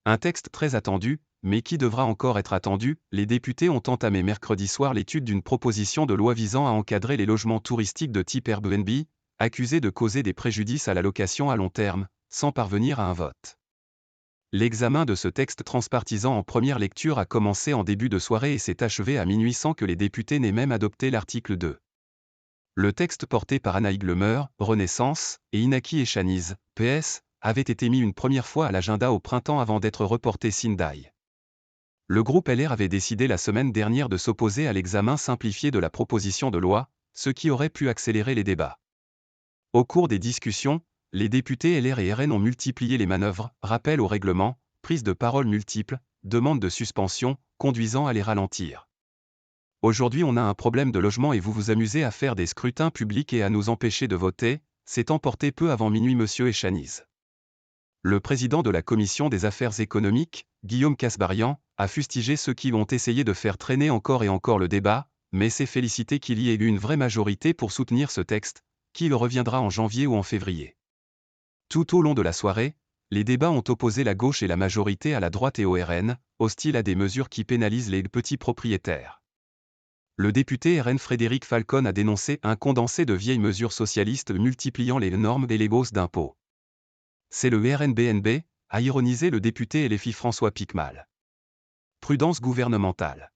Un texte très attendu, mais qui devra encore être attendu. Les députés ont entamé mercredi soir l'étude d'une proposition de loi visant à encadrer les logements touristiques de type Airbnb, accusés de causer des préjudices à la location à long terme, sans parvenir à un vote. L'examen de ce texte transpartisan en première lecture a commencé en début de soirée et s'est achevé à minuit sans que les députés n'aient même adopté l'article 2. Le texte porté par Anaïg Lemeur, Renaissance, et Inaki Echaniz, PS, avait été mis une première fois à l'agenda au printemps avant d'être reporté Sindai. Le groupe LR avait décidé la semaine dernière de s'opposer à l'examen simplifié de la proposition de loi, ce qui aurait pu accélérer les débats. Au cours des discussions, les députés LR et RN ont multiplié les manœuvres, rappels au règlement, prises de parole multiples, demandes de suspension, conduisant à les ralentir. Aujourd'hui on a un problème de logement et vous vous amusez à faire des scrutins publics et à nous empêcher de voter, s'est emporté peu avant minuit monsieur Echaniz. Le président de la Commission des affaires économiques, Guillaume Kasbarian, a fustigé ceux qui ont essayé de faire traîner encore et encore le débat, mais s'est félicité qu'il y ait eu une vraie majorité pour soutenir ce texte, qui le reviendra en janvier ou en février. Tout au long de la soirée, les débats ont opposé la gauche et la majorité à la droite et au RN, hostiles à des mesures qui pénalisent les petits propriétaires. Le député RN Frédéric Falcon a dénoncé un condensé de vieilles mesures socialistes multipliant les normes et les hausses d'impôts. C'est le RNBNB, a ironisé le député LFI François Picmal. Prudence gouvernementale.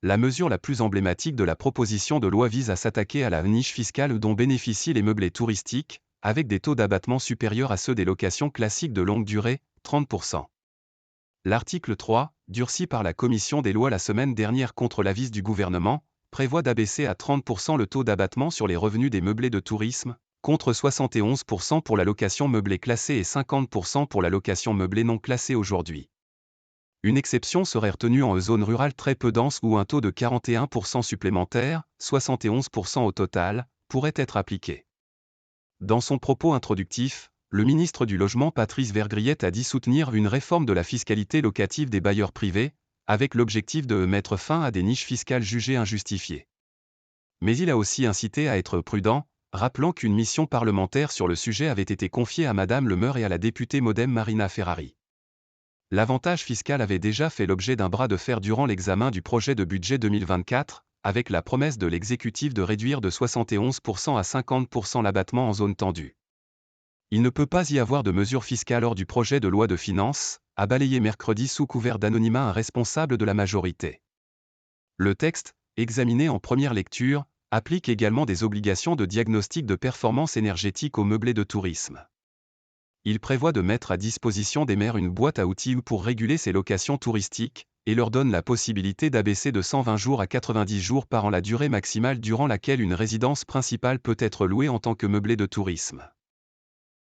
La mesure la plus emblématique de la proposition de loi vise à s'attaquer à la niche fiscale dont bénéficient les meublés touristiques, avec des taux d'abattement supérieurs à ceux des locations classiques de longue durée, 30%. L'article 3, durci par la Commission des lois la semaine dernière contre l'avis du gouvernement, prévoit d'abaisser à 30% le taux d'abattement sur les revenus des meublés de tourisme, contre 71% pour la location meublée classée et 50% pour la location meublée non classée aujourd'hui. Une exception serait retenue en zone rurale très peu dense où un taux de 41% supplémentaire, 71% au total, pourrait être appliqué. Dans son propos introductif, le ministre du Logement Patrice Vergriete a dit soutenir une réforme de la fiscalité locative des bailleurs privés, avec l'objectif de mettre fin à des niches fiscales jugées injustifiées. Mais il a aussi incité à être prudent, rappelant qu'une mission parlementaire sur le sujet avait été confiée à Madame Lemeur et à la députée MoDem Marina Ferrari. L'avantage fiscal avait déjà fait l'objet d'un bras de fer durant l'examen du projet de budget 2024, avec la promesse de l'exécutif de réduire de 71% à 50% l'abattement en zone tendue. Il ne peut pas y avoir de mesures fiscales hors du projet de loi de finances, a balayé mercredi sous couvert d'anonymat un responsable de la majorité. Le texte, examiné en première lecture, applique également des obligations de diagnostic de performance énergétique aux meublés de tourisme. Il prévoit de mettre à disposition des maires une boîte à outils pour réguler ces locations touristiques, et leur donne la possibilité d'abaisser de 120 jours à 90 jours par an la durée maximale durant laquelle une résidence principale peut être louée en tant que meublé de tourisme.